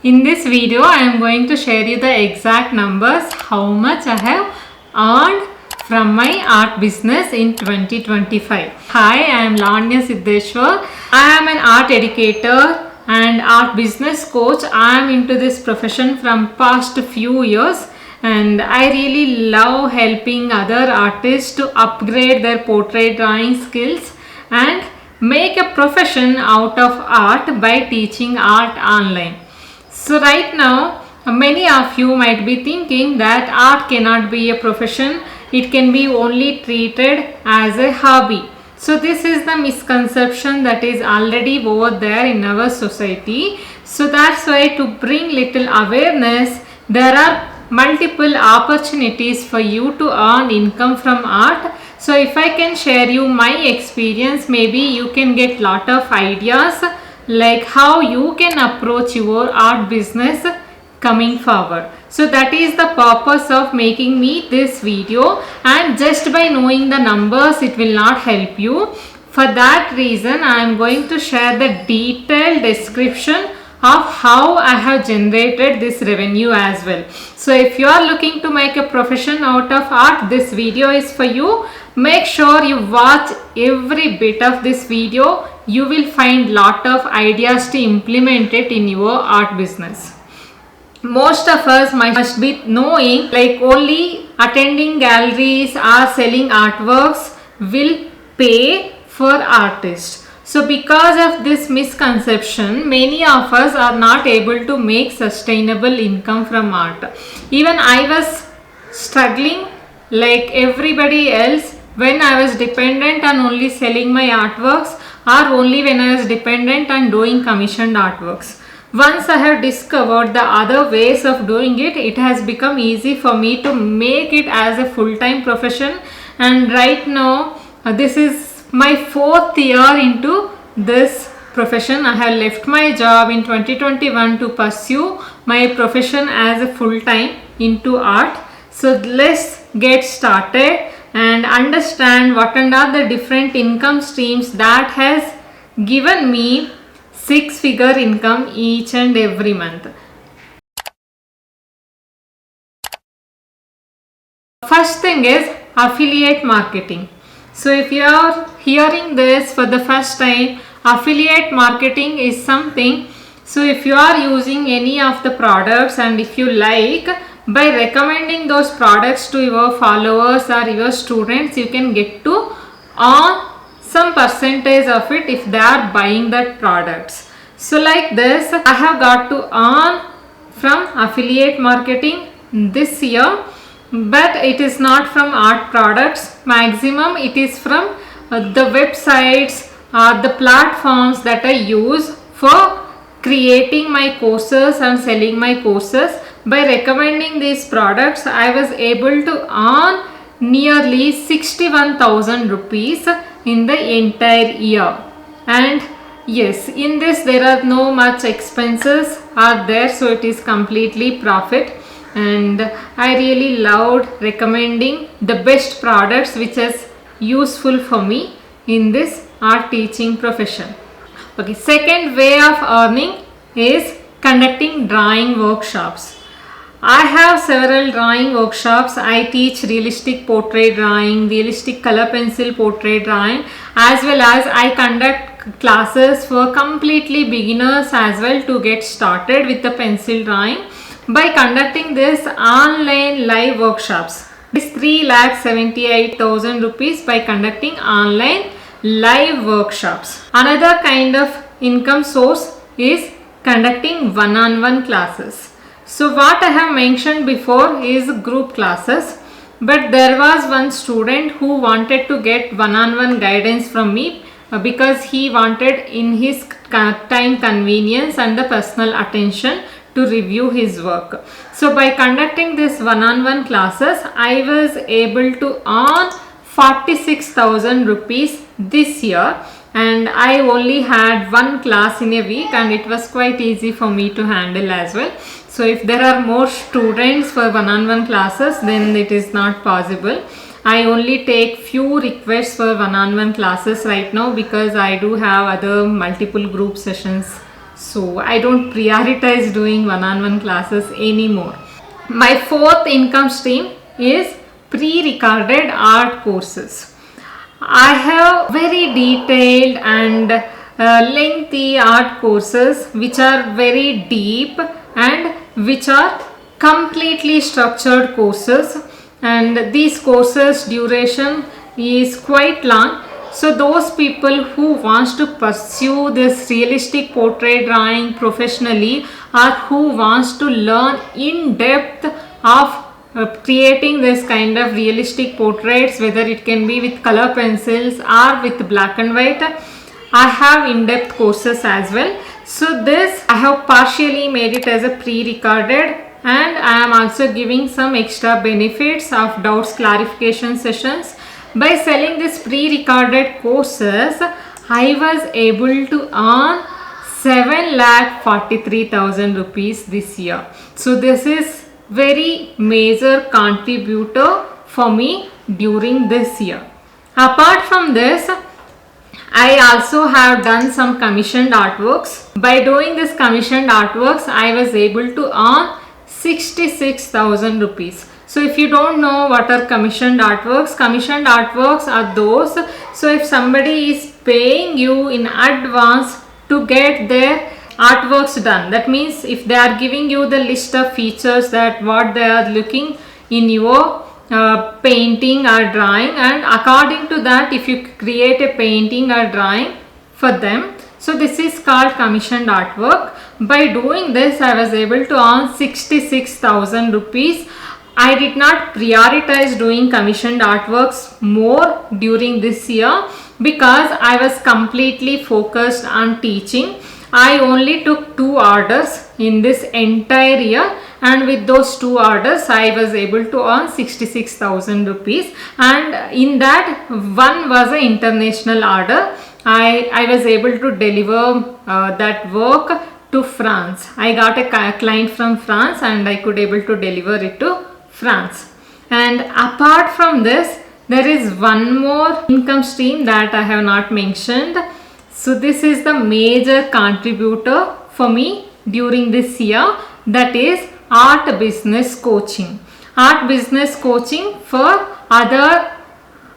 In this video, I am going to share you the exact numbers how much I have earned from my art business in 2025. Hi, I am Lavanya Siddeshwar. I am an art educator and art business coach. I am into this profession from past few years and I really love helping other artists to upgrade their portrait drawing skills and make a profession out of art by teaching art online. So right now, many of you might be thinking that art cannot be a profession, it can be only treated as a hobby. So this is the misconception that is already over there in our society. So that's why to bring little awareness, there are multiple opportunities for you to earn income from art. So if I can share you my experience, maybe you can get lot of ideas like how you can approach your art business coming forward. So that is the purpose of making me this video, and just by knowing the numbers it will not help you. For that reason I am going to share the detailed description of how I have generated this revenue as well. So if you are looking to make a profession out of art, this video is for you. Make sure you watch every bit of this video. You will find lot of ideas to implement it in your art business. Most of us must be knowing like only attending galleries or selling artworks will pay for artists. So because of this misconception, many of us are not able to make sustainable income from art. Even I was struggling like everybody else when I was dependent on only selling my artworks, or only when I was dependent on doing commissioned artworks. Once I have discovered the other ways of doing it, it has become easy for me to make it as a full-time profession. And right now, this is my 4th year into this profession. I have left my job in 2021 to pursue my profession as a full-time into art. So let's get started and understand what are the different income streams that has given me 6-figure income each and every month. First thing is affiliate marketing. So if you are hearing this for the first time, affiliate marketing is something. So if you are using any of the products and if you like, by recommending those products to your followers or your students, you can get to earn some percentage of it if they are buying that products. So like this, I have got to earn from affiliate marketing this year, but it is not from art products. Maximum it is from the websites or the platforms that I use for creating my courses and selling my courses. By recommending these products, I was able to earn nearly 61,000 rupees in the entire year. And yes, in this there are no much expenses are there, so it is completely profit. And I really loved recommending the best products which is useful for me in this art teaching profession. Okay, second way of earning is conducting drawing workshops. I have several drawing workshops. I teach realistic portrait drawing, realistic color pencil portrait drawing, as well as I conduct classes for completely beginners as well to get started with the pencil drawing. By conducting this online live workshops, this 3,78,000 rupees by conducting online live workshops. Another kind of income source is conducting one-on-one classes. So what I have mentioned before is group classes, but there was one student who wanted to get one-on-one guidance from me because he wanted in his time convenience and the personal attention to review his work. So by conducting this one-on-one classes, I was able to earn 46,000 rupees this year, and I only had one class in a week and it was quite easy for me to handle as well. So if there are more students for one-on-one classes, then it is not possible. I only take few requests for one-on-one classes right now because I do have other multiple group sessions So I don't prioritize doing one-on-one classes anymore. My fourth income stream is pre-recorded art courses. I have very detailed and lengthy art courses which are very deep and which are completely structured courses, and these courses duration is quite long. So those people who wants to pursue this realistic portrait drawing professionally, or who wants to learn in depth of creating this kind of realistic portraits, whether it can be with color pencils or with black and white, I have in-depth courses as well. So this I have partially made it as a pre-recorded, and I am also giving some extra benefits of doubts clarification sessions. By selling this pre-recorded courses, I was able to earn 7,43,000 rupees this year. So this is very major contributor for me during this year. Apart from this, I also have done some commissioned artworks. By doing this commissioned artworks, I was able to earn 66,000 rupees. So if you don't know what are commissioned artworks are those. So if somebody is paying you in advance to get their artworks done, that means if they are giving you the list of features that what they are looking in your painting or drawing, and according to that if you create a painting or drawing for them, so this is called commissioned artwork. By doing this, I was able to earn 66,000 rupees. I did not prioritize doing commissioned artworks more during this year because I was completely focused on teaching. I only took 2 orders in this entire year, and with those 2 orders I was able to earn 66,000 rupees, and in that one was an international order. I was able to deliver that work to France. I got a client from France and I could able to deliver it to France. And apart from this, there is one more income stream that I have not mentioned. So this is the major contributor for me during this year, that is art business coaching. Art business coaching for other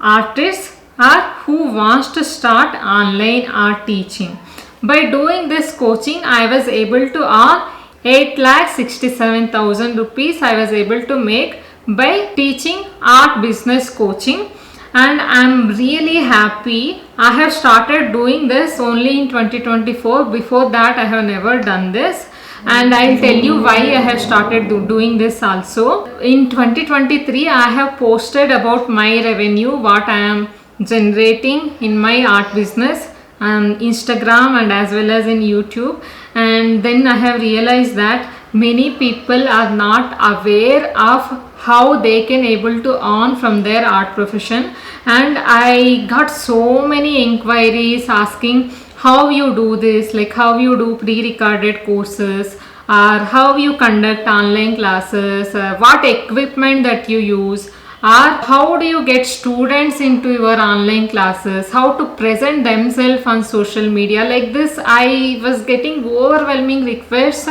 artists or who wants to start online art teaching. By doing this coaching, I was able to earn 8,67,000 rupees I was able to make by teaching art business coaching, and I am really happy. I have started doing this only in 2024. Before that I have never done this, and I'll tell you why I have started doing this also. In 2023 I have posted about my revenue, what I am generating in my art business on Instagram and as well as in YouTube, and then I have realized that many people are not aware of how they can able to earn from their art profession, and I got so many inquiries asking how you do this, like how you do pre-recorded courses, or how you conduct online classes, what equipment that you use, or how do you get students into your online classes, how to present themselves on social media. Like this I was getting overwhelming requests,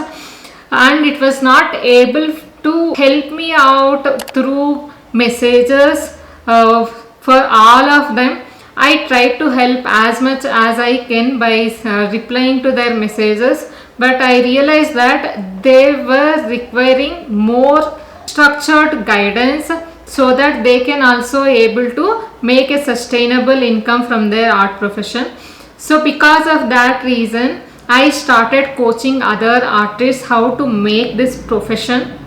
and it was not able to help me out through messages for all of them. I tried to help as much as I can by replying to their messages, but I realized that they were requiring more structured guidance so that they can also able to make a sustainable income from their art profession. So because of that reason, I started coaching other artists how to make this profession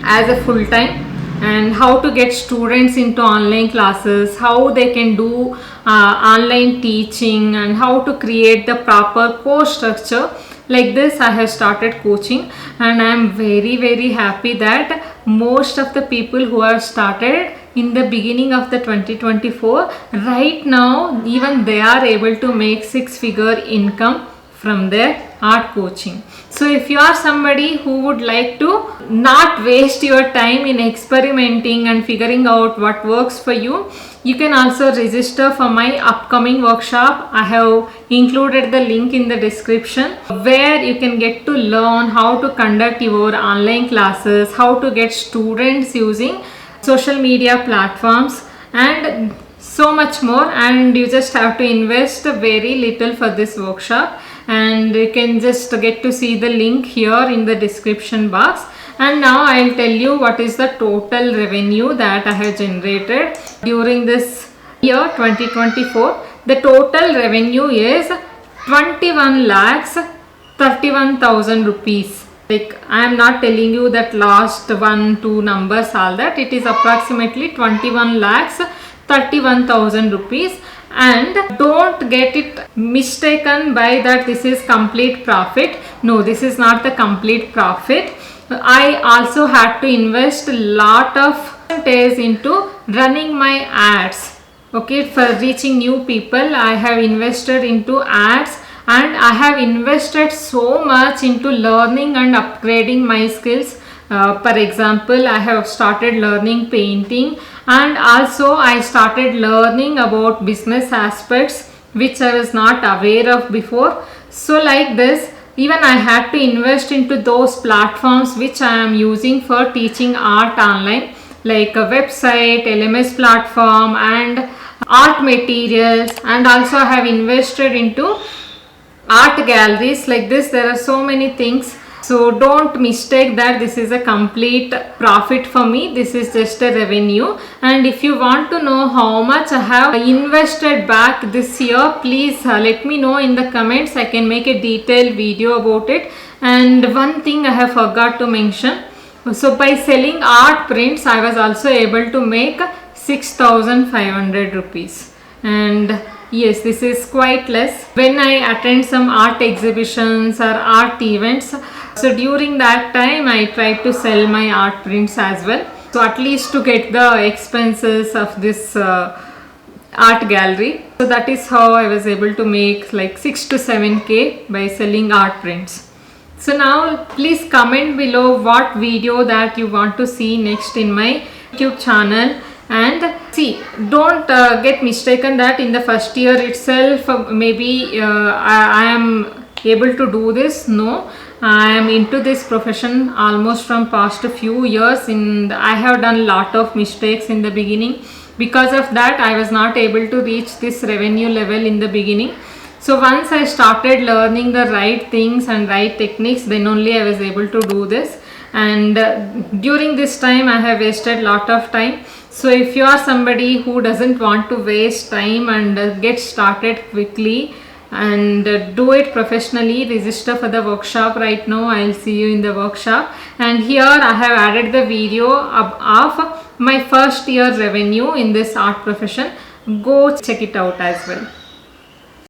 as a full-time, and how to get students into online classes, how they can do online teaching, and how to create the proper course structure. Like this I have started coaching, and I am very happy that most of the people who have started in the beginning of the 2024, right now even they are able to make 6-figure income from their art coaching. So if you are somebody who would like to not waste your time in experimenting and figuring out what works for you, You can also register for my upcoming workshop. I have included the link in the description where you can get to learn how to conduct your online classes, how to get students using social media platforms, and so much more. And you just have to invest very little for this workshop, and you can just get to see the link here in the description box. And now I'll tell you what is the total revenue that I have generated during this year 2024. The total revenue is 21 lakhs 31,000 rupees. Like, I am not telling you that last 1-2 numbers, all that. It is approximately 21 lakhs 31,000 rupees. And don't get it mistaken by that this is complete profit. No, this is not the complete profit. I also had to invest a lot of percentage into running my ads. Okay, for reaching new people, I have invested into ads, and I have invested so much into learning and upgrading my skills. For example, I have started learning painting, and also I started learning about business aspects which I was not aware of before. So like this, even I had to invest into those platforms which I am using for teaching art online, like a website, LMS platform, and art materials. And also I have invested into art galleries. Like this, there are so many things. So don't mistake that this is a complete profit for me. This is just a revenue. And if you want to know how much I have invested back this year, please let me know in the comments. I can make a detailed video about it. And one thing I have forgot to mention. So by selling art prints, I was also able to make 6,500 rupees. And yes, this is quite less. When I attend some art exhibitions or art events, so during that time I try to sell my art prints as well. So at least to get the expenses of this art gallery. So that is how I was able to make like 6 to 7k by selling art prints. So now please comment below what video that you want to see next in my YouTube channel. And see, don't get mistaken that in the first year itself maybe I am able to do this. No, I am into this profession almost from past few years, and I have done lot of mistakes in the beginning. Because of that, I was not able to reach this revenue level in the beginning. So once I started learning the right things and right techniques, then only I was able to do this. And during this time I have wasted lot of time. So if you are somebody who doesn't want to waste time and get started quickly and do it professionally, register for the workshop right now. I'll see you in the workshop. And here I have added the video of my first year revenue in this art profession. Go check it out as well.